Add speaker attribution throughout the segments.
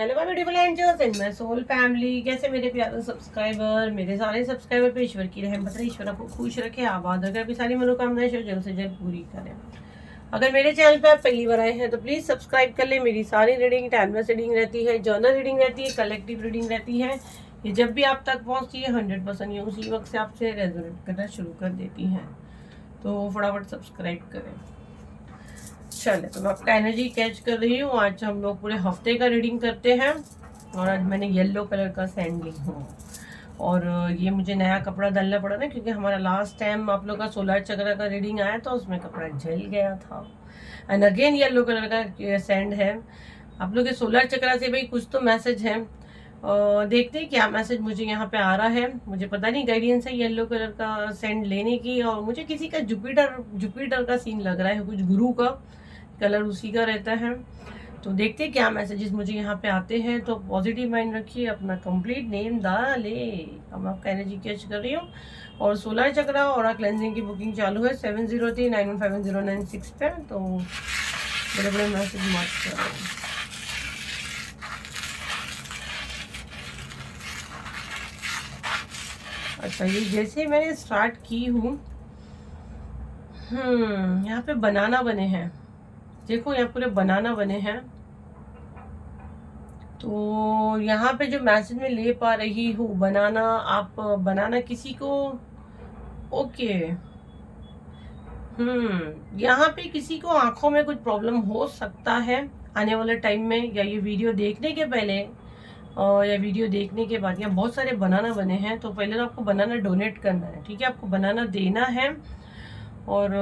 Speaker 1: Hello my beautiful angels and my soul family. कैसे मेरे प्यारे सब्सक्राइबर, मेरे सारे सब्सक्राइबर पे ईश्वर की रहमत रहे, ईश्वर आपको खुश रखे, आबाद रखे, आपकी सारी मनोकामनाएं जल्द से जल्द पूरी करें। अगर मेरे चैनल पे आप पहली बार आए हैं तो प्लीज सब्सक्राइब कर ले। मेरी सारी रीडिंग टाइमलेस रीडिंग रहती है, जर्नल रीडिंग रहती है, कलेक्टिव रीडिंग रहती है। ये जब भी आप तक पहुंचती है 100% ये उसी वक्त से आपसे रेजोनेट करना शुरू कर देती हैं, तो फटाफट सब्सक्राइब करें। चले, तो मैं आपका एनर्जी कैच कर रही हूँ। आज हम लोग पूरे हफ्ते का रीडिंग करते हैं और आज मैंने येलो कलर का सैंड ली हूँ। और ये मुझे नया कपड़ा डालना पड़ा ना, क्योंकि हमारा लास्ट टाइम आप लोग का सोलर चक्र का रीडिंग आया था, उसमें कपड़ा जल गया था। एंड अगेन येलो कलर का सैंड है। आप लोग के सोलर चक्र से भाई कुछ तो मैसेज है, देखते हैं क्या मैसेज मुझे यहाँ पे आ रहा है। मुझे पता नहीं गाइडेंस है येलो कलर का सैंड लेने की, और मुझे किसी का जुपिटर का सीन लग रहा है, कुछ गुरु का कलर उसी का रहता है। तो देखते हैं क्या मैसेजेस मुझे यहाँ पे आते हैं। तो पॉजिटिव माइंड रखिए, अपना कंप्लीट नेम डाले। अब आपका एनर्जी कैच कर रही हूँ और सोलर चक्रा और क्लेंजिंग की बुकिंग चालू है 7039151096 पे। तो बड़े बड़े मैसेज मत करो। अच्छा, ये जैसे मैंने स्टार्ट की हूँ, यहाँ पे बनाना बने हैं। देखो यहाँ पूरे बनाना बने हैं। तो यहाँ पे जो मैसेज में ले पा रही हूँ, बनाना, आप बनाना किसी को, ओके, यहाँ पे किसी को आंखों में कुछ प्रॉब्लम हो सकता है आने वाले टाइम में, या ये वीडियो देखने के पहले या वीडियो देखने के बाद। यहाँ बहुत सारे बनाना बने हैं, तो पहले तो आपको बनाना डोनेट करना है, ठीक है, आपको बनाना देना है। और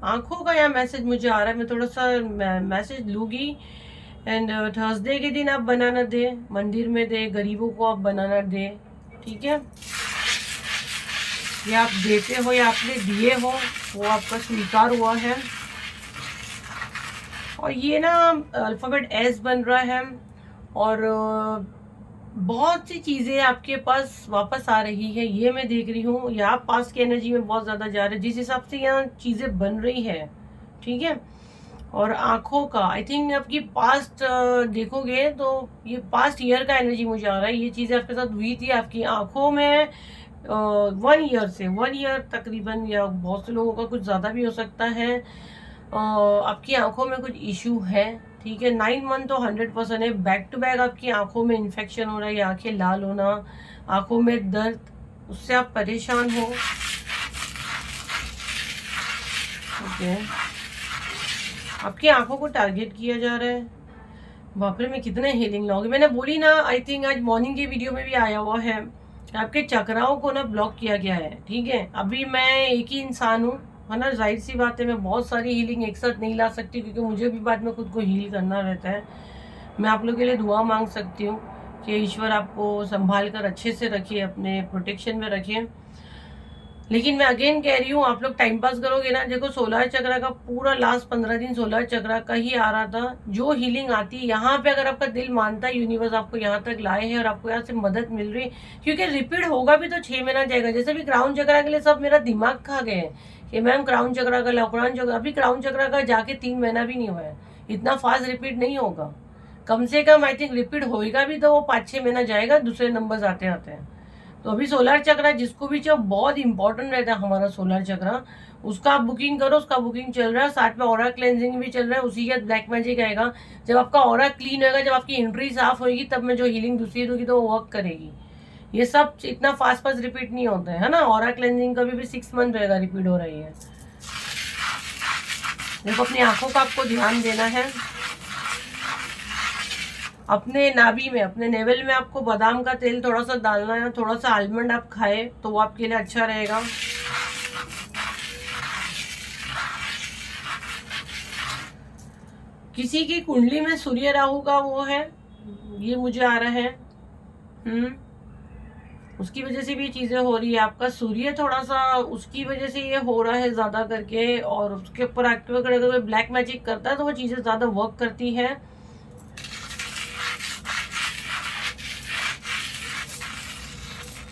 Speaker 1: आंखों का यहाँ मैसेज मुझे आ रहा है, मैं थोड़ा सा मैसेज लूंगी। एंड थर्सडे के दिन आप बनाना दे, मंदिर में दे, गरीबों को आप बनाना दे, ठीक है। ये आप देते हो या आपने दिए हो, वो आपका स्वीकार हुआ है। और ये ना अल्फाबेट एस बन रहा है, और बहुत सी चीजें आपके पास वापस आ रही है, ये मैं देख रही हूँ। या आप पास की एनर्जी में बहुत ज्यादा जा रहे हैं, जिस हिसाब से यहाँ चीजें बन रही है, ठीक है। और आंखों का आई थिंक आपकी पास्ट देखोगे तो ये पास्ट ईयर का एनर्जी मुझे आ रहा है। ये चीजें आपके साथ हुई थी आपकी आंखों में 1 ईयर तकरीबन, या बहुत से लोगों का कुछ ज्यादा भी हो सकता है। आपकी आंखों में कुछ इश्यू है, ठीक है। 9 मंथ तो 100% है। बैक टू बैक आपकी आंखों में इन्फेक्शन हो रहा है, या आंखें लाल होना, आंखों में दर्द, उससे आप परेशान हो, ओके। आपकी आंखों को टारगेट किया जा रहा है। बाप रे, मैं कितने हीलिंग लाऊंगी। मैंने बोली ना, आई थिंक आज मॉर्निंग के वीडियो में भी आया हुआ है, आपके चक्राओं को ना ब्लॉक किया गया है, ठीक है। अभी मैं एक ही इंसान हूँ, है ना, जाहिर सी बात है मैं बहुत सारी हीलिंग एक साथ नहीं ला सकती, क्योंकि मुझे भी बाद में खुद को हील करना रहता है। मैं आप लोगों के लिए दुआ मांग सकती हूँ कि ईश्वर आपको संभाल कर अच्छे से रखिए, अपने प्रोटेक्शन में रखिए। लेकिन मैं अगेन कह रही हूँ, आप लोग टाइम पास करोगे ना। देखो, सोलर चक्र का पूरा लास्ट 15 दिन सोलर चक्र का ही आ रहा था। जो हीलिंग आती है यहाँ पे, अगर आपका दिल मानता है, यूनिवर्स आपको यहाँ तक लाए हैं और आपको यहाँ से मदद मिल रही है, क्योंकि रिपीट होगा भी तो 6 महीना जाएगा। जैसे भी क्राउन चक्र के लिए सब मेरा दिमाग खा गए कि मैम क्राउन चक्र का, क्राउन चक्र, अभी क्राउन चक्र का जाके 3 महीना भी नहीं हुआ है। इतना फास्ट रिपीट नहीं होगा, कम से कम आई थिंक रिपीट होएगा भी तो वो 5-6 महीना जाएगा, दूसरे नंबर आते आते हैं। तो अभी सोलर चक्र जिसको भी चाहिए, बहुत इंपॉर्टेंट रहता है हमारा सोलर चक्र, उसका आप बुकिंग करो। उसका बुकिंग चल रहा है, साथ में ऑरा क्लेंजिंग भी चल रहा है, उसी के ब्लैक मैजिक आएगा। जब आपका ऑरा क्लीन होगा, जब आपकी एंट्री साफ होगी, तब मैं जो हीलिंग दूसरी दूंगी तो वो वर्क करेगी। ये सब इतना फास्ट फास्ट रिपीट नहीं होता है ना। ऑरा क्लेंजिंग कभी भी 6 मंथ रहेगा, रिपीट हो रही है। देखो, अपनी आंखों का आपको ध्यान देना है। अपने नाभि में, अपने नेवल में आपको बादाम का तेल थोड़ा सा डालना है, थोड़ा सा आलमंड आप खाए तो वो आपके लिए अच्छा रहेगा। किसी की कुंडली में सूर्य राहु का वो है, ये मुझे आ रहा है। उसकी वजह से भी चीजें हो रही है। आपका सूर्य थोड़ा सा उसकी वजह से ये हो रहा है ज्यादा करके, और उसके ऊपर एक्टिव अगर ब्लैक मैजिक करता है तो वो चीजें ज्यादा वर्क करती है।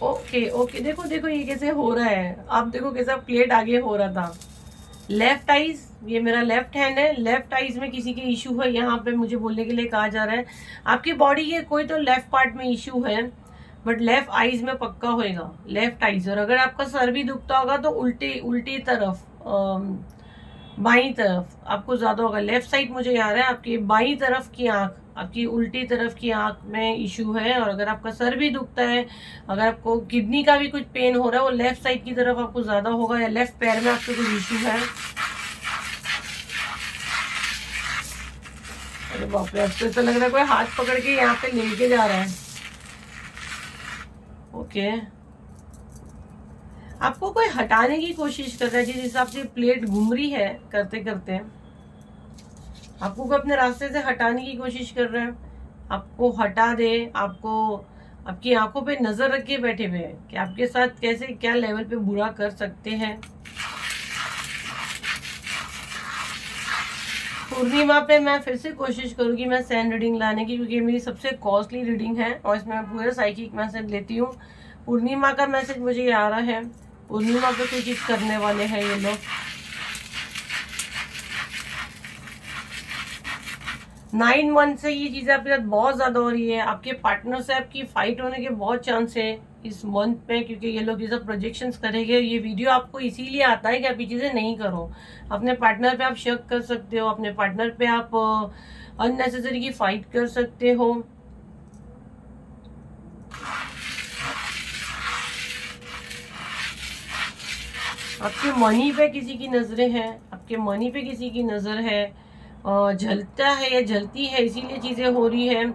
Speaker 1: ओके ओके, देखो देखो ये कैसे हो रहा है। आप देखो कैसा प्लेट आगे हो रहा था। लेफ्ट आईज ये मेरा लेफ्ट हैंड है, लेफ्ट आईज में किसी के इशू है यहाँ पे मुझे बोलने के लिए कहा जा रहा है। आपकी बॉडी के कोई तो लेफ्ट पार्ट में इशू है, बट लेफ्ट आईज में पक्का होएगा, लेफ्ट आईज। और अगर आपका सर भी दुखता होगा तो उल्टी उल्टी तरफ, बाईं तरफ आपको ज्यादा होगा। लेफ्ट साइड मुझे याद है आपकी बाईं तरफ की आंख, आपकी उल्टी तरफ की आंख में इशू है। और अगर आपका सर भी दुखता है, अगर आपको किडनी का भी कुछ पेन हो रहा है, वो लेफ्ट साइड की तरफ आपको ज्यादा होगा, या लेफ्ट पैर में आपको कुछ इशू है। अरे बाप रे, अब तो ऐसा लग रहा है कोई हाथ पकड़ के यहाँ पे लेके जा रहा है। ओके, आपको कोई हटाने की कोशिश कर रहा है, जिस हिसाब से प्लेट घूम रही है करते करते आपको कोई अपने रास्ते से हटाने की कोशिश कर रहा है, आपको हटा दे, आपको आपकी आंखों पे नजर रख के बैठे हुए हैं कि आपके साथ कैसे क्या लेवल पे बुरा कर सकते हैं। पूर्णिमा पे मैं फिर से कोशिश करूंगी मैं सैन रीडिंग लाने की, क्योंकि मेरी सबसे कॉस्टली रीडिंग है और इसमें मैं पूरे साइकिक मैसेज लेती हूँ। पूर्णिमा का मैसेज मुझे आ रहा है, पूर्णिमा पे कोई चीज करने वाले हैं ये लोग। 9 मंथ से ये चीजें आपके साथ बहुत ज्यादा हो रही है। आपके पार्टनर से आपकी फाइट होने के बहुत चांस है इस मंथ में, क्योंकि ये लोग ये सब प्रोजेक्शंस करेंगे। ये वीडियो आपको इसीलिए आता है कि आप ये चीजें नहीं करो। अपने पार्टनर पे आप शक कर सकते हो, अपने पार्टनर पे आप अननेसेसरी की फाइट कर सकते हो। आपके मनी पे किसी की नजरें हैं, आपके मनी पे किसी की नजर है, जलता है या जलती है, इसीलिए चीजें हो रही है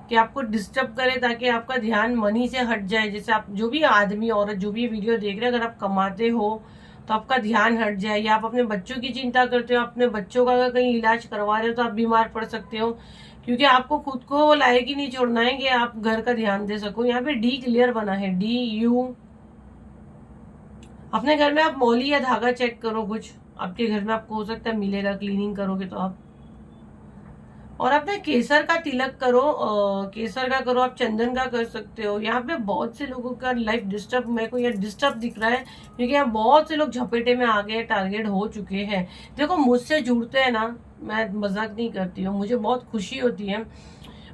Speaker 1: कि आपको डिस्टर्ब करे ताकि आपका ध्यान मनी से हट जाए। जैसे आप जो भी आदमी औरत जो भी वीडियो देख रहे हैं, अगर आप कमाते हो तो आपका ध्यान हट जाए, या आप अपने बच्चों की चिंता करते हो, अपने बच्चों का अगर कहीं इलाज करवा रहे हो तो आप बीमार पड़ सकते हो, क्योंकि आपको खुद को लायक ही नहीं छोड़ना है कि आप घर का ध्यान दे सको। यहाँ पे डी क्लियर बना है, DU। अपने घर में आप मौली या धागा चेक करो, कुछ आपके घर में आपको हो सकता है मिलेगा, क्लीनिंग करोगे तो आप। और अपने केसर का तिलक करो, केसर का करो, आप चंदन का कर सकते हो। यहाँ पे बहुत से लोगों का लाइफ डिस्टर्ब, मेरे को यहाँ डिस्टर्ब दिख रहा है, क्योंकि यहाँ बहुत से लोग झपेटे में आ गए, टारगेट हो चुके हैं। देखो मुझसे जुड़ते हैं ना, मैं मजाक नहीं करती हूँ, मुझे बहुत खुशी होती है।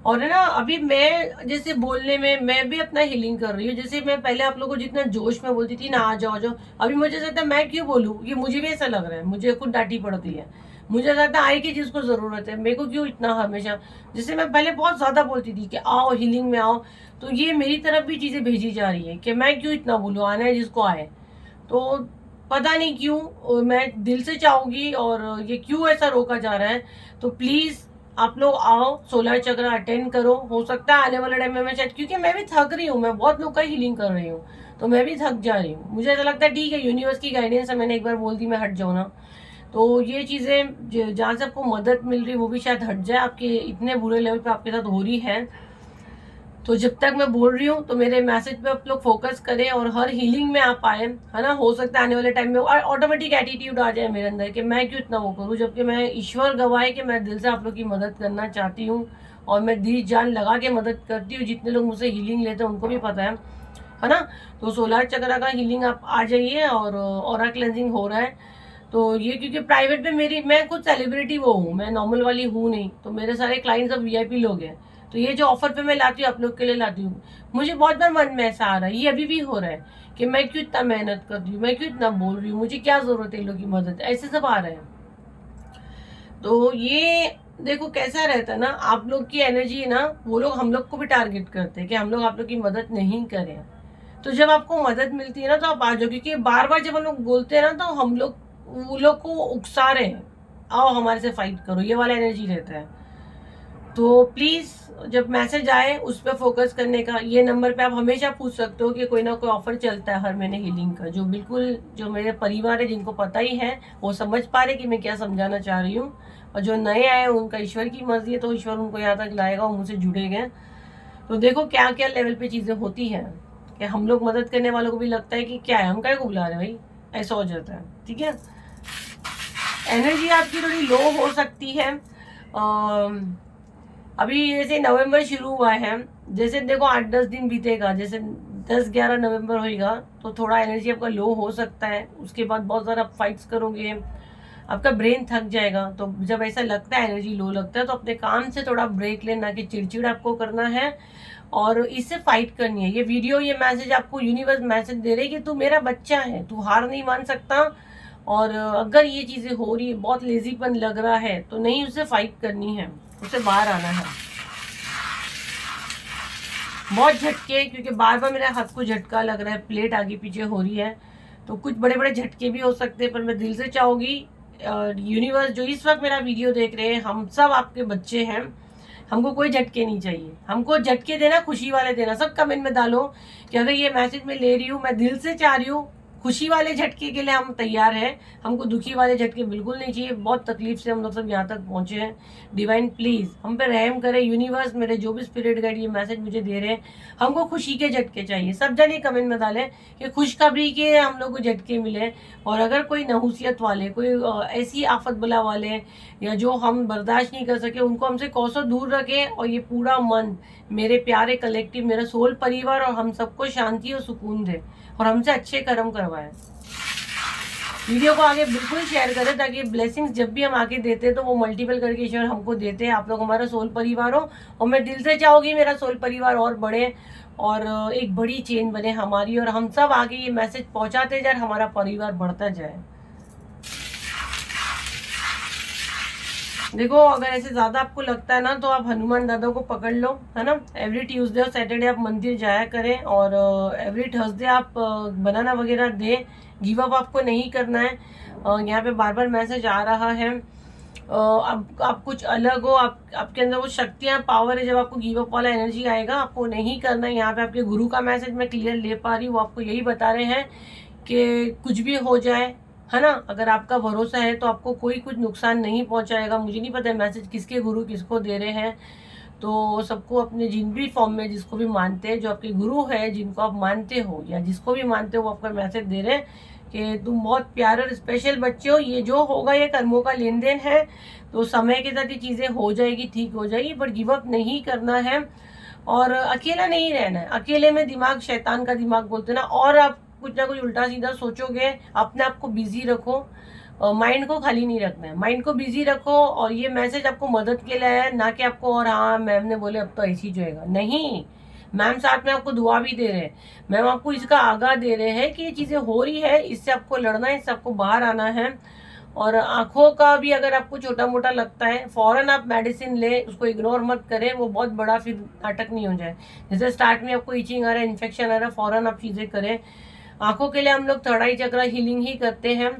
Speaker 1: और है ना, अभी मैं जैसे बोलने में मैं भी अपना हीलिंग कर रही हूँ। जैसे मैं पहले आप लोगों को जितना जोश में बोलती थी ना, आ जाओ जाओ, अभी मुझे लगता है मैं क्यों बोलूँ, ये मुझे भी ऐसा लग रहा है, मुझे खुद डांटी पड़ती है। मुझे लगता है आई की जिसको जरूरत है, मेरे को क्यों इतना हमेशा। जैसे मैं पहले बहुत ज्यादा बोलती थी कि आओ हीलिंग में आओ, तो ये मेरी तरफ भी चीजें भेजी जा रही है कि मैं क्यों इतना बोलूँ, आना है जिसको आए। तो पता नहीं क्यों मैं दिल से चाहूंगी, और ये क्यों ऐसा रोका जा रहा है। तो प्लीज आप लोग आओ, 16 चक्र अटेंड करो। हो सकता है आने वाले टाइम में मैं शायद, क्योंकि मैं भी थक रही हूँ, मैं बहुत लोग का हीलिंग कर रही हूँ, तो मैं भी थक जा रही हूँ। मुझे ऐसा लगता है ठीक है, यूनिवर्स की गाइडेंस है, मैंने एक बार बोल दी मैं हट जाऊँ ना, तो ये चीजें जहाँ से आपको मदद मिल रही है वो भी शायद हट जाए। आपके इतने बुरे लेवल पे आपके साथ हो रही है, तो जब तक मैं बोल रही हूँ तो मेरे मैसेज पे आप लोग फोकस करें और हर हीलिंग में आप आए, है ना। हो सकता है आने वाले टाइम में ऑटोमेटिक एटीट्यूड आ जाए मेरे अंदर कि मैं क्यों इतना वो करूँ, जबकि मैं ईश्वर गवाह कि मैं दिल से आप लोग की मदद करना चाहती हूँ, और मैं दिल जान लगा के मदद करती हूँ। जितने लोग मुझसे हीलिंग लेते हैं उनको भी पता है ना। तो 16 चक्र का हीलिंग आप आ जाइए, और ऑरा क्लेंजिंग हो रहा है। तो ये क्योंकि प्राइवेट में मैं खुद सेलिब्रिटी वो हूँ, मैं नॉर्मल वाली हूँ नहीं, तो मेरे सारे क्लाइंट्स अब VIP लोग हैं। तो ये जो ऑफर पे मैं लाती हूँ आप लोग के लिए लाती हूँ, मुझे बहुत बार मन में ऐसा आ रहा है, ये अभी भी हो रहा है कि मैं क्यों इतना मेहनत कर रही हूँ, मैं क्यों इतना बोल रही हूँ, मुझे क्या जरूरत है इन लोगों की मदद, ऐसे सब आ रहे हैं। तो ये देखो कैसा रहता है ना, आप लोग की एनर्जी है ना, वो लोग हम लोग को भी टारगेट करते हैं कि हम लोग आप लोग की मदद नहीं करें। तो जब आपको मदद मिलती है ना तो आप आ जाओ, क्योंकि बार बार जब हम लोग बोलते हैं ना तो हम लोग वो लोग को उकसा रहे हैं, आओ हमारे से फाइट करो, ये वाला एनर्जी रहता है। तो प्लीज जब मैसेज आए उस पर फोकस करने का। ये नंबर पे आप हमेशा पूछ सकते हो कि कोई ना कोई ऑफर चलता है हर महीने हीलिंग का, जो बिल्कुल जो मेरे परिवार है जिनको पता ही है वो समझ पा रहे कि मैं क्या समझाना चाह रही हूँ, और जो नए आए उनका ईश्वर की मर्जी है, तो ईश्वर उनको यहाँ तक लाएगा, वो मुझसे जुड़े गए। तो देखो क्या क्या लेवल पे चीजें होती हैं कि हम लोग मदद करने वालों को भी लगता है कि क्या है, हम क्या को बुला रहे भाई, ऐसा हो जाता है। ठीक है, एनर्जी आपकी थोड़ी लो हो सकती है। अभी जैसे नवंबर शुरू हुआ है, जैसे देखो 8-10 दिन बीतेगा, जैसे 10-11 नवंबर होएगा तो थोड़ा एनर्जी आपका लो हो सकता है। उसके बाद बहुत सारा आप फाइट्स करोगे, आपका ब्रेन थक जाएगा। तो जब ऐसा लगता है, एनर्जी लो लगता है, तो अपने काम से थोड़ा ब्रेक लेना, कि चिड़चिड़ आपको करना है और इससे फाइट करनी है। ये वीडियो, ये मैसेज आपको यूनिवर्स मैसेज दे रही है कि तू मेरा बच्चा है, तू हार नहीं मान सकता। और अगर ये चीजें हो रही है, बहुत लेजीपन लग रहा है, तो नहीं, उससे फाइट करनी है, उससे बाहर आना है। बहुत झटके, क्योंकि बार बार मेरे हाथ को झटका लग रहा है, प्लेट आगे पीछे हो रही है, तो कुछ बड़े बड़े झटके भी हो सकते हैं। पर मैं दिल से चाहूंगी, यूनिवर्स जो इस वक्त मेरा वीडियो देख रहे हैं, हम सब आपके बच्चे हैं, हमको कोई झटके नहीं चाहिए। हमको झटके देना, खुशी वाले देना। सब कमेंट में डालो कि अगर ये मैसेज मैं ले रही हूँ, मैं दिल से चाह रही हूँ, खुशी वाले झटके के लिए हम तैयार हैं, हमको दुखी वाले झटके बिल्कुल नहीं चाहिए। बहुत तकलीफ से हम लोग सब यहाँ तक पहुंचे हैं। डिवाइन प्लीज हम पे रहम करे। यूनिवर्स, मेरे जो भी स्पिरिट गाइड ये मैसेज मुझे दे रहे हैं, हमको खुशी के झटके चाहिए। सब जने कमेंट में डालें कि खुशखबरी के हम लोग को झटके मिले। और अगर कोई नहुसियत वाले, कोई ऐसी आफत बला वाले, या जो हम बर्दाश्त नहीं कर सके, उनको हमसे कोसों दूर रखें। और ये पूरा मन, मेरे प्यारे कलेक्टिव, मेरा सोल परिवार और हम सबको शांति और सुकून दे, और हमसे अच्छे कर्म करवाए। वीडियो को आगे बिल्कुल शेयर करें, ताकि ब्लेसिंग्स जब भी हम आके देते हैं तो वो मल्टीपल करके ईश्वर हमको देते हैं। आप लोग हमारा सोल परिवार हो, और मैं दिल से चाहूंगी मेरा सोल परिवार और बढ़े, और एक बड़ी चेन बने हमारी, और हम सब आगे ये मैसेज पहुंचाते जाए, हमारा परिवार बढ़ता जाए। देखो, अगर ऐसे ज्यादा आपको लगता है ना, तो आप हनुमान दादा को पकड़ लो, है ना। एवरी ट्यूसडे और सैटरडे आप मंदिर जाया करें, और एवरी थर्सडे आप बनाना वगैरह दें। गिव अप आपको नहीं करना है। यहाँ पे बार बार मैसेज आ रहा है, आप कुछ अलग हो, आपके अंदर वो शक्तियाँ, पावर है। जब आपको गिव अप वाला एनर्जी आएगा, आपको नहीं करना है। यहाँ पे आपके गुरु का मैसेज मैं क्लियर ले पा रही हूँ, आपको यही बता रहे हैं कि कुछ भी हो जाए, है ना, अगर आपका भरोसा है तो आपको कोई कुछ नुकसान नहीं पहुंचाएगा। मुझे नहीं पता मैसेज किसके गुरु किसको दे रहे हैं, तो सबको अपने जिन भी फॉर्म में जिसको भी मानते हैं, जो आपके गुरु है, जिनको आप मानते हो या जिसको भी मानते हो, वो आपका मैसेज दे रहे हैं कि तुम बहुत प्यारे और स्पेशल बच्चे हो। ये जो होगा, ये कर्मों का लेन देन है, तो समय के साथ ये चीजें हो जाएगी, ठीक हो जाएगी, बट गिव अप नहीं करना है। और अकेला नहीं रहना है। अकेले में दिमाग शैतान का दिमाग बोलते ना, और आप कुछ ना कुछ उल्टा सीधा सोचोगे। अपने आप को बिजी रखो, माइंड को खाली नहीं रखना है, माइंड को बिजी रखो। और ये मैसेज आपको मदद के लिए है, ना कि आपको, और हाँ मैम ने बोले अब तो ऐसी जो है नहीं, मैम साथ में आपको दुआ भी दे रहे हैं। मैम आपको इसका आगाह दे रहे हैं कि ये चीजें हो रही है, इससे आपको लड़ना है, इससे आपको बाहर आना है। और आंखों का भी अगर आपको छोटा मोटा लगता है, फौरन आप मेडिसिन ले, उसको इग्नोर मत करें, वो बहुत बड़ा फिर नाटक नहीं हो जाए। जैसे स्टार्ट में आपको इचिंग आ रहा है, इन्फेक्शन आ रहा है, फौरन आप चीजें करें। आंखों के लिए हम लोग थर्ड आई चक्र हीलिंग ही करते हैं,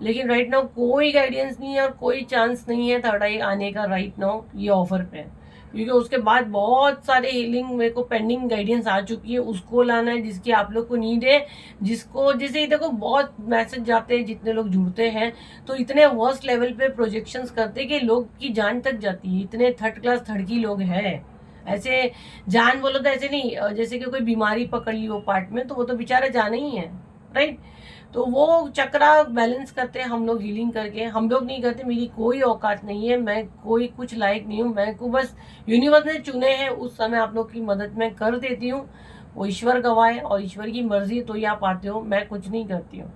Speaker 1: लेकिन राइट नाउ कोई गाइडेंस नहीं है और कोई चांस नहीं है थर्ड आई आने का राइट नाउ ये ऑफर पे, क्योंकि उसके बाद बहुत सारे हीलिंग मेरे को पेंडिंग गाइडेंस आ चुकी है, उसको लाना है जिसकी आप लोग को नीड है। जिसको जैसे देखो, बहुत मैसेज जाते हैं, जितने लोग जुड़ते हैं तो इतने वर्स्ट लेवल पे प्रोजेक्शंस करते हैं कि लोग की जान तक जाती है। इतने थर्ड क्लास थर्ड लोग हैं, ऐसे जान बोलो तो ऐसे नहीं, जैसे कि कोई बीमारी पकड़ ली हो पार्ट में, तो वो तो बेचारा जाना ही है, राइट। तो वो चक्रा बैलेंस करते हैं हम लोग हीलिंग करके, हम लोग नहीं करते। मेरी कोई औकात नहीं है, मैं कोई कुछ लायक नहीं हूँ। मैं को बस यूनिवर्स ने चुने हैं, उस समय आप लोग की मदद मैं कर देती हूँ। वो ईश्वर गवाए, और ईश्वर की मर्जी तो ही आप आते हो, मैं कुछ नहीं करती हूँ।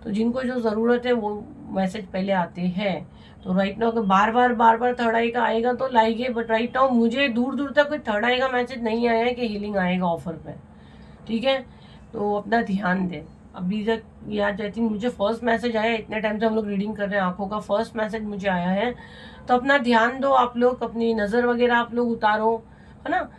Speaker 1: तो जिनको जो ज़रूरत है वो मैसेज पहले आते हैं। तो राइट नाउ अगर बार बार थर्ड आई का आएगा तो लाएंगे, बट राइट नाउ मुझे दूर दूर तक कोई थर्ड आई का मैसेज नहीं आया है कि हीलिंग आएगा ऑफर पे, ठीक है। तो अपना ध्यान दें। अभी तक याद जाती, मुझे फर्स्ट मैसेज आया, इतने टाइम से हम लोग रीडिंग कर रहे हैं, आंखों का फर्स्ट मैसेज मुझे आया है। तो अपना ध्यान दो आप लोग, अपनी नज़र वगैरह आप लोग उतारो, है ना।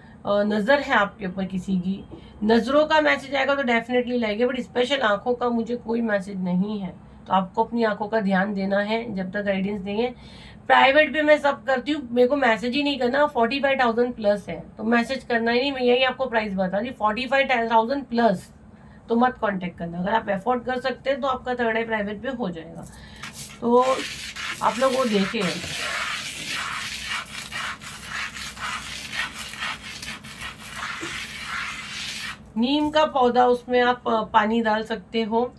Speaker 1: नज़र है आपके ऊपर किसी की, नज़रों का मैसेज आएगा तो डेफिनेटली लाएंगे, बट स्पेशल आंखों का मुझे कोई मैसेज नहीं है। तो आपको अपनी आंखों का ध्यान देना है जब तक गाइडेंस नहीं है। प्राइवेट पे मैं सब करती हूँ, मेरे को मैसेज ही नहीं करना। 45,000 प्लस है तो मैसेज करना ही नहीं, मैं यही आपको प्राइस बता दी, 45,000 प्लस तो मत कांटेक्ट करना। अगर आप अफोर्ड कर सकते हैं तो आपका थर्ड आई प्राइवेट पे हो जाएगा। तो आप लोग वो देखें। नीम का पौधा, उसमें आप पानी डाल सकते हो,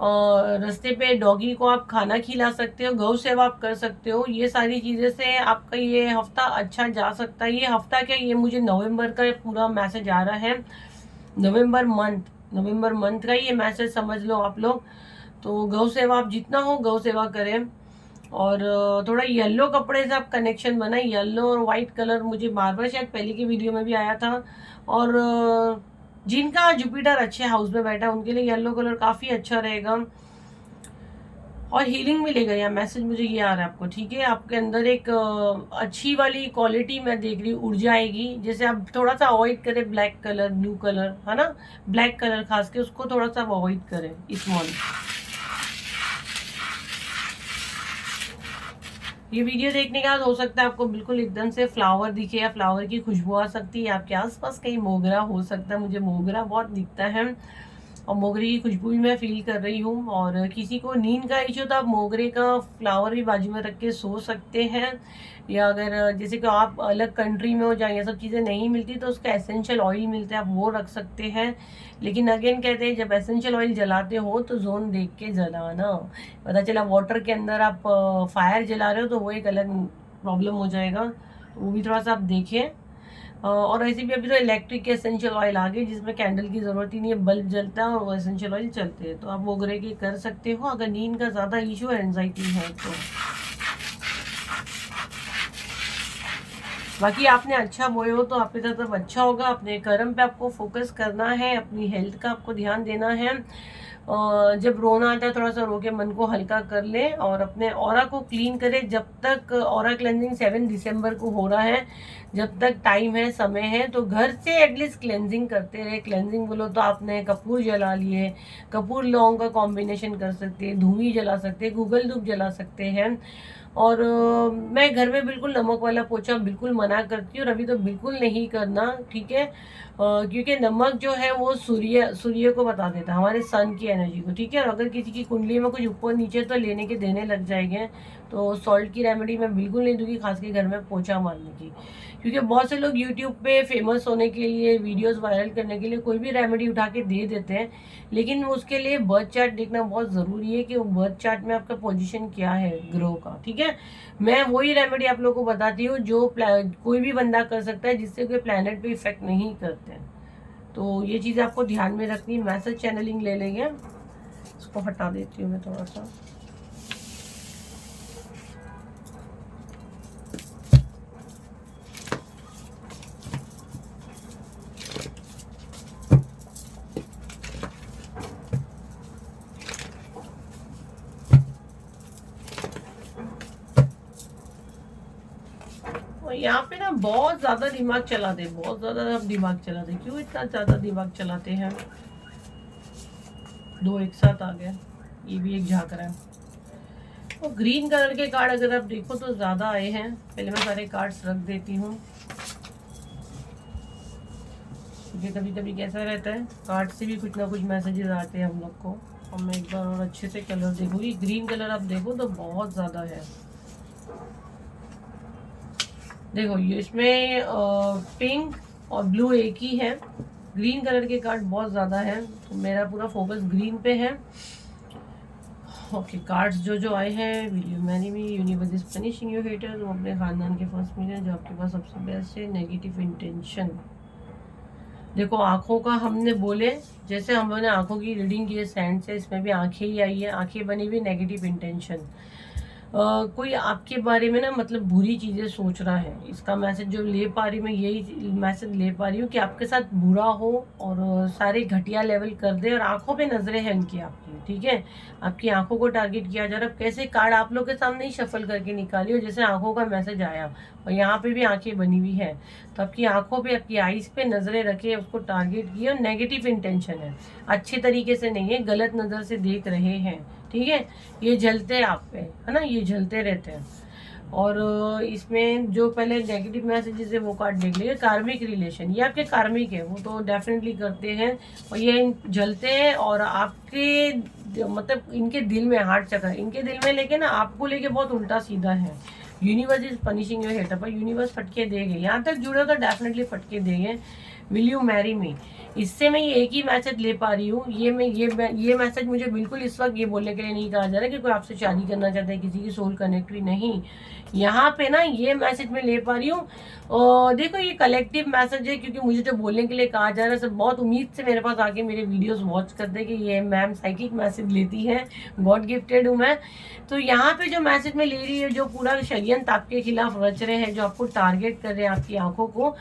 Speaker 1: और रास्ते पे डॉगी को आप खाना खिला सकते हो, गौ सेवा आप कर सकते हो। ये सारी चीज़ें से आपका ये हफ्ता अच्छा जा सकता है। ये हफ्ता क्या, ये मुझे नवंबर का पूरा मैसेज आ रहा है, नवंबर मंथ का ये मैसेज समझ लो आप लोग। तो गौ सेवा आप जितना हो गौ सेवा करें। और थोड़ा येलो कपड़े से आप कनेक्शन बना, येलो और वाइट कलर मुझे बार बार शायद पहले की वीडियो में भी आया था। और जिनका जुपिटर अच्छे हाउस में बैठा है उनके लिए येलो कलर काफ़ी अच्छा रहेगा और हीलिंग मिलेगा। या मैसेज मुझे ये आ रहा है आपको, ठीक है। आपके अंदर एक अच्छी वाली क्वालिटी मैं देख रही हूँ, ऊर्जा आएगी। जैसे आप थोड़ा सा अवॉइड करें ब्लैक कलर, ब्लू कलर, है ना, ब्लैक कलर खास के उसको थोड़ा सा अवॉइड करें इस मंथ। ये वीडियो देखने के बाद हो सकता है आपको बिल्कुल एकदम से फ्लावर दिखे या फ्लावर की खुशबू आ सकती है। आपके आसपास कहीं मोगरा हो सकता है, मुझे मोगरा बहुत दिखता है और मोगरे की खुशबू भी मैं फील कर रही हूँ। और किसी को नींद का इशू तो आप मोगरे का फ्लावर भी बाजू में रख के सो सकते हैं। या अगर जैसे कि आप अलग कंट्री में हो जहाँ ये सब चीज़ें नहीं मिलती तो उसका एसेंशियल ऑयल मिलता है, आप वो रख सकते हैं। लेकिन अगेन कहते हैं जब एसेंशियल ऑयल जलाते हो तो जोन देख के जलाना। पता चला वाटर के अंदर आप फायर जला रहे हो तो वो एक अलग प्रॉब्लम हो जाएगा, तो वो भी थोड़ा सा आप देखें। और ऐसे भी अभी तो इलेक्ट्रिक के एसेंशियल ऑयल आ गए जिसमें कैंडल की ज़रूरत ही नहीं है, बल्ब जलता है और वो एसेंशियल ऑयल चलते हैं। तो आप मोगरे के कर सकते हो अगर नींद का ज़्यादा इशू है, एंजाइटी है तो। बाकी आपने अच्छा बोए हो तो आपके साथ सब अच्छा होगा। अपने कर्म पे आपको फोकस करना है, अपनी हेल्थ का आपको ध्यान देना है। जब रोना आता है थोड़ा सा रो के मन को हल्का कर ले और अपने ऑरा को क्लीन करे। जब तक ऑरा क्लेंजिंग 7 दिसंबर को हो रहा है, जब तक टाइम है, समय है, तो घर से एटलीस्ट क्लेंजिंग करते रहे। क्लेंजिंग बोलो तो आपने कपूर जला लिए, कपूर लौंग का कॉम्बिनेशन कर सकते हैं, धूनी जला सकते हैं, गूगल धूप जला सकते हैं। और मैं घर में बिल्कुल नमक वाला पोछा बिल्कुल मना करती हूँ और अभी तो बिल्कुल नहीं करना, ठीक है। क्योंकि नमक जो है वो सूर्य को बता देता है, हमारे सन की एनर्जी को, ठीक है। और अगर किसी की कुंडली में कुछ ऊपर नीचे तो लेने के देने लग जाएंगे। तो सॉल्ट की रेमेडी मैं बिल्कुल नहीं दूंगी, खास के घर में पोछा मारने की। क्योंकि बहुत से लोग यूट्यूब पे फेमस होने के लिए, वीडियोस वायरल करने के लिए कोई भी रेमेडी उठा के दे देते हैं, लेकिन उसके लिए बर्थ चार्ट देखना बहुत ज़रूरी है कि वो बर्थ चार्ट में आपका पोजीशन क्या है ग्रह का, ठीक है। मैं वही रेमेडी आप लोगों को बताती हूँ जो कोई भी बंदा कर सकता है, जिससे कोई प्लैनेट पे इफेक्ट नहीं करते हैं। तो ये चीज़ आपको ध्यान में रखनी। मैसेज चैनलिंग ले लेंगे, इसको हटा देती हूँ मैं थोड़ा सा। यहाँ पे ना बहुत ज्यादा दिमाग चलाते, बहुत ज्यादा दिमाग चलाते। क्यों इतना ज्यादा दिमाग चलाते हैं? दो एक साथ आ गए, ये भी एक झांक रहा है। और ग्रीन कलर के कार्ड अगर आप देखो तो ज्यादा आए हैं। पहले मैं सारे कार्ड्स रख देती हूँ, क्योंकि कभी कभी कैसा रहता है कार्ड से भी कुछ ना कुछ मैसेजेस आते हैं हम लोग को। और मैं एक बार और अच्छे से कलर देखूंगी। ग्रीन कलर आप देखो तो बहुत ज्यादा है। देखो ये इसमें पिंक और ब्लू एक ही है, ग्रीन कलर के कार्ड बहुत ज़्यादा है, तो मेरा पूरा फोकस ग्रीन पे है। ओके, कार्ड्स जो जो आए हैं, वीडियो मैंने भी universe is punishing you hater, वो अपने खानदान के फर्स्ट में है जो आपके पास सबसे बेस्ट है। नेगेटिव इंटेंशन, देखो आंखों का हमने बोले, जैसे हम लोगों ने आंखों की रीडिंग की है सैंड से, इसमें भी आंखें ही आई है, आंखें बनी हुई नेगेटिव इंटेंशन। कोई आपके बारे में ना मतलब बुरी चीज़ें सोच रहा है। इसका मैसेज जो ले पा रही, मैं यही मैसेज ले पा रही हूँ कि आपके साथ बुरा हो और सारे घटिया लेवल कर दे और आंखों पे नजरें हैं उनकी आपकी, ठीक है। आपकी आंखों को टारगेट किया जा रहा है। कैसे कार्ड आप लोग के सामने ही शफल करके निकाली हो, जैसे आंखों का मैसेज आया और यहाँ पे भी आंखें बनी हुई है, तो आपकी आंखों पे, आपकी आईज पे नजरें रखे, उसको टारगेट किया। नेगेटिव इंटेंशन है, अच्छे तरीके से नहीं है, गलत नज़र से देख रहे हैं, ठीक है। ये जलते हैं आप पे, है ना, ये जलते रहते हैं। और इसमें जो पहले नेगेटिव मैसेजेस है वो कार्ड देख लीजिए। कार्मिक रिलेशन, ये आपके कार्मिक है, वो तो डेफिनेटली करते हैं और ये जलते हैं और आपके मतलब इनके दिल में हार्ट चक्र, इनके दिल में लेके ना आपको लेके बहुत उल्टा सीधा है। Universe is punishing your hater, पर यूनिवर्स फटके देंगे। यहाँ तक जुड़े तो डेफिनेटली फटके देंगे। Will you marry me. इससे मैं ये एक ही मैसेज ले पा रही हूँ। ये मैसेज मुझे बिल्कुल इस वक्त ये बोलने के लिए नहीं कहा जा रहा है कि कोई आपसे शादी करना चाहता है, किसी की सोल कनेक्ट हुई, नहीं। यहाँ पे ना ये मैसेज मैं ले पा रही हूँ। और देखो ये कलेक्टिव मैसेज है, क्योंकि मुझे जो बोलने के लिए कहा जा रहा है, सब बहुत उम्मीद से मेरे पास आके मेरे वीडियोस वॉच करते हैं कि ये मैम साइकिक मैसेज लेती है, गॉड गिफ्टेड हूँ मैं। तो यहाँ पे जो मैसेज मैं ले रही हूँ, जो पूरा षड्यंत्र आपके खिलाफ रच रहे हैं, जो आपको टारगेट कर रहे हैं, आपकी आंखों को,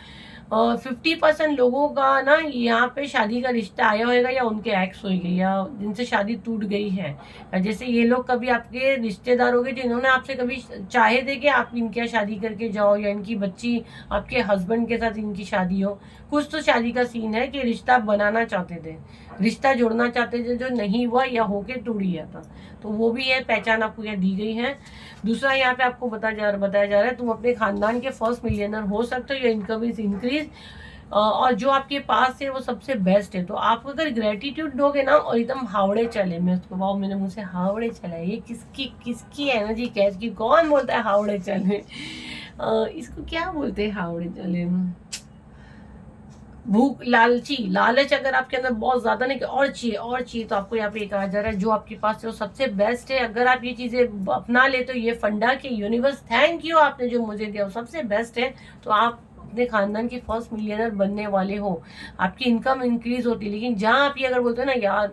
Speaker 1: 50% लोगों का ना यहाँ पे शादी का रिश्ता आया होगा, या उनके एक्स होगी, या जिनसे शादी टूट गई है। जैसे ये लोग कभी आपके रिश्तेदार हो गए जिन्होंने आपसे कभी चाहे थे कि आप इनके यहाँ शादी करके जाओ, या इनकी बच्ची आपके हस्बैंड के साथ इनकी शादी हो। कुछ तो शादी का सीन है कि रिश्ता बनाना चाहते थे, रिश्ता जोड़ना चाहते थे, जो नहीं हुआ या होके टूट गया था। तो वो भी है, पहचान आपको यहाँ दी गई है। दूसरा यहाँ पे आपको बताया जा रहा है तुम अपने खानदान के फर्स्ट मिलियनर हो सकते हो, या इनकम इज इंक्रीज, और जो आपके पास है वो सबसे बेस्ट है। तो आप अगर ग्रेटिट्यूड दोगे ना, और एकदम हावड़े चले, मैं उसको वाओ मेरे मुंह से हावड़े चला, ये किसकी एनर्जी कैच की, कौन बोलता है हावड़े चले? इसको क्या बोलते हैं हावड़े चले? भूख, लालच अगर आपके अंदर बहुत ज्यादा नहीं कि और चाहिए, तो आपको यहाँ पे कहा जा रहा है जो आपके पास है वो सबसे बेस्ट है। अगर आप ये चीजें अपना ले, तो ये फंडा के यूनिवर्स थैंक यू, आपने जो मुझे दिया वो सबसे बेस्ट है। तो आप अपने खानदान के फर्स्ट मिलियनर बनने वाले हो, आपकी इनकम इंक्रीज होती है। लेकिन जहाँ आप ये अगर बोलते हो ना यार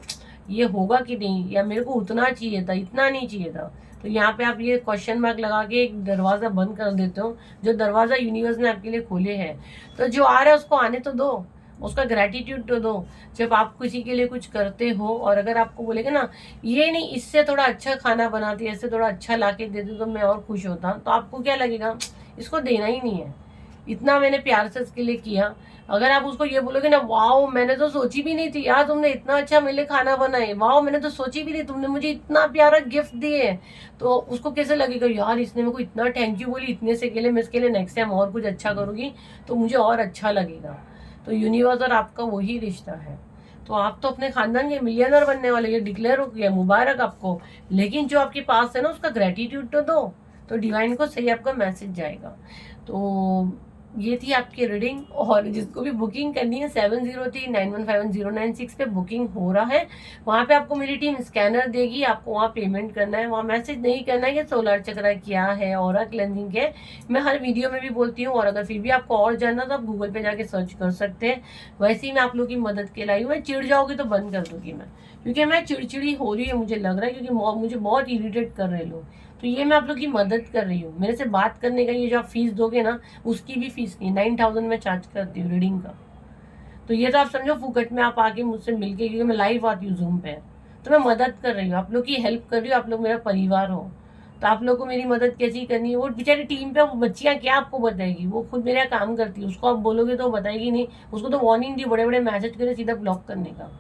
Speaker 1: ये होगा कि नहीं, या मेरे को उतना चाहिए था, इतना नहीं चाहिए था, तो यहाँ पे आप ये क्वेश्चन मार्क लगा के एक दरवाजा बंद कर देते हो, जो दरवाजा यूनिवर्स ने आपके लिए खोले हैं। तो जो आ रहा है उसको आने तो दो, उसका ग्रेटिट्यूड तो दो। जब आप किसी के लिए कुछ करते हो, और अगर आपको बोलेगा ना ये नहीं, इससे थोड़ा अच्छा खाना बनाती है, इससे थोड़ा अच्छा ला के दे दो तो मैं और खुश होता, तो आपको क्या लगेगा, इसको देना ही नहीं है, इतना मैंने प्यार से इसके लिए किया। अगर आप उसको ये बोलोगे ना वाओ मैंने तो सोची भी नहीं थी यार, तुमने इतना अच्छा मेरे लिए खाना बनाए, वाओ मैंने तो सोची भी नहीं, तुमने मुझे इतना प्यारा गिफ्ट दिए, तो उसको कैसे लगेगा यार इसने मेरे को इतना थैंक यू बोली, इतने से के लिए मैं इसके लिए नेक्स्ट टाइम और कुछ अच्छा करूंगी तो मुझे और अच्छा लगेगा। तो यूनिवर्स और आपका वही रिश्ता है। तो आप तो अपने खानदान के मिलियनर बनने वाले, ये डिक्लेयर हो गया, मुबारक आपको। लेकिन जो आपके पास है ना उसका ग्रेटिट्यूड तो दो, तो डिवाइन को सही आपका मैसेज जाएगा। तो ये थी आपकी रीडिंग। और जिसको भी बुकिंग करनी है 7039151096 पे बुकिंग हो रहा है। वहाँ पे आपको मेरी टीम स्कैनर देगी, आपको वहाँ पेमेंट करना है, वहाँ मैसेज नहीं करना है कि सोलर चक्र क्या है, ऑरा क्लेंजिंग है, मैं हर वीडियो में भी बोलती हूँ। और अगर फिर भी आपको और जानना तो आप गूगल पे जाके सर्च कर सकते हैं। वैसे ही मैं आप लोगों की मदद के लाई हूँ। मैं चिढ़ जाओगी तो बंद कर दूंगी मैं, क्योंकि मैं चिड़चिड़ी हो रही है मुझे लग रहा है, क्योंकि मुझे बहुत इरिटेट कर रहे लोग। तो ये मैं आप लोग की मदद कर रही हूँ। मेरे से बात करने का ये जो आप फीस दोगे ना, उसकी भी फीस नहीं, 9000 में चार्ज करती हूँ रीडिंग का। तो ये तो आप समझो फुकट में आप आके मुझसे मिलके, क्योंकि मैं लाइव आती हूँ जूम पे, तो मैं मदद कर रही हूँ, आप लोग की हेल्प कर रही हूँ, आप लोग मेरा परिवार हो। तो आप लोग को मेरी मदद कैसी करनी है, वो बेचारी टीम पे वो बच्चियाँ क्या आपको बताएगी, वो खुद मेरा काम करती है, उसको आप बोलोगे तो वो बताएगी नहीं। उसको तो वार्निंग दी, बड़े बड़े मैसेज करे सीधा ब्लॉक करने का।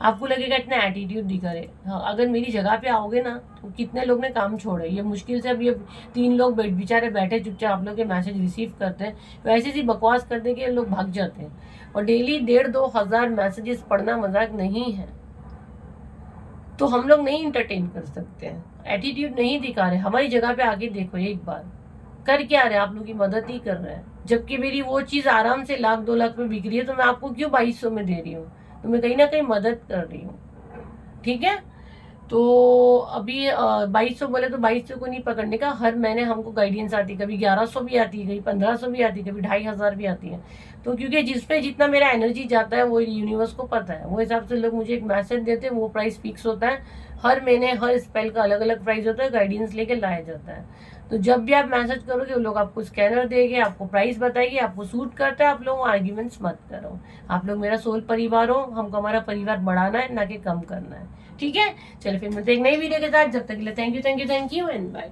Speaker 1: आपको लगेगा इतना एटीट्यूड दिखा रहे। हाँ, अगर मेरी जगह पे आओगे ना तो कितने लोग ने काम छोड़े, ये मुश्किल से अब ये 3 लोग बेचारे बैठे चुपचाप आप लोग के मैसेज रिसीव करते हैं, वैसे सी बकवास करते हैं कि लोग भाग जाते हैं। और डेली 1,500-2 हज़ार मैसेजेस पढ़ना मजाक नहीं है। तो हम लोग नहीं इंटरटेन कर सकते हैं, एटीट्यूड नहीं दिखा रहे। हमारी जगह पे आके देखो एक बार, कर क्या रहे, आप लोग की मदद ही कर रहे हैं। जबकि मेरी वो चीज आराम से 1,00,000-2 लाख में बिक रही है, तो मैं आपको क्यों 2200 में दे रही हूँ? तो मैं कहीं ना कहीं मदद कर रही हूँ, ठीक है। तो अभी 2200 बोले तो 2200 को नहीं पकड़ने का, हर महीने हमको गाइडेंस आती है, कभी 1100 भी आती है, कभी 1500 भी आती है, कभी 2500 भी आती है। तो क्योंकि जिसपे जितना मेरा एनर्जी जाता है वो यूनिवर्स को पता है, वो हिसाब से लोग मुझे एक मैसेज देते हैं, वो प्राइस फिक्स होता है। हर महीने हर स्पेल का अलग अलग प्राइस होता है, गाइडेंस लेके लाया जाता है। तो जब भी आप मैसेज करोगे वो लोग आपको स्कैनर देंगे, आपको प्राइस बताएगी, आपको सूट करता है, आप लोग आर्ग्यूमेंट्स मत करो। आप लोग मेरा सोल परिवार हो, हमको हमारा परिवार बढ़ाना है ना कि कम करना है, ठीक है। चलिए फिर मिलते हैं एक नई वीडियो के साथ, जब तक के लिए थैंक यू एंड बाय।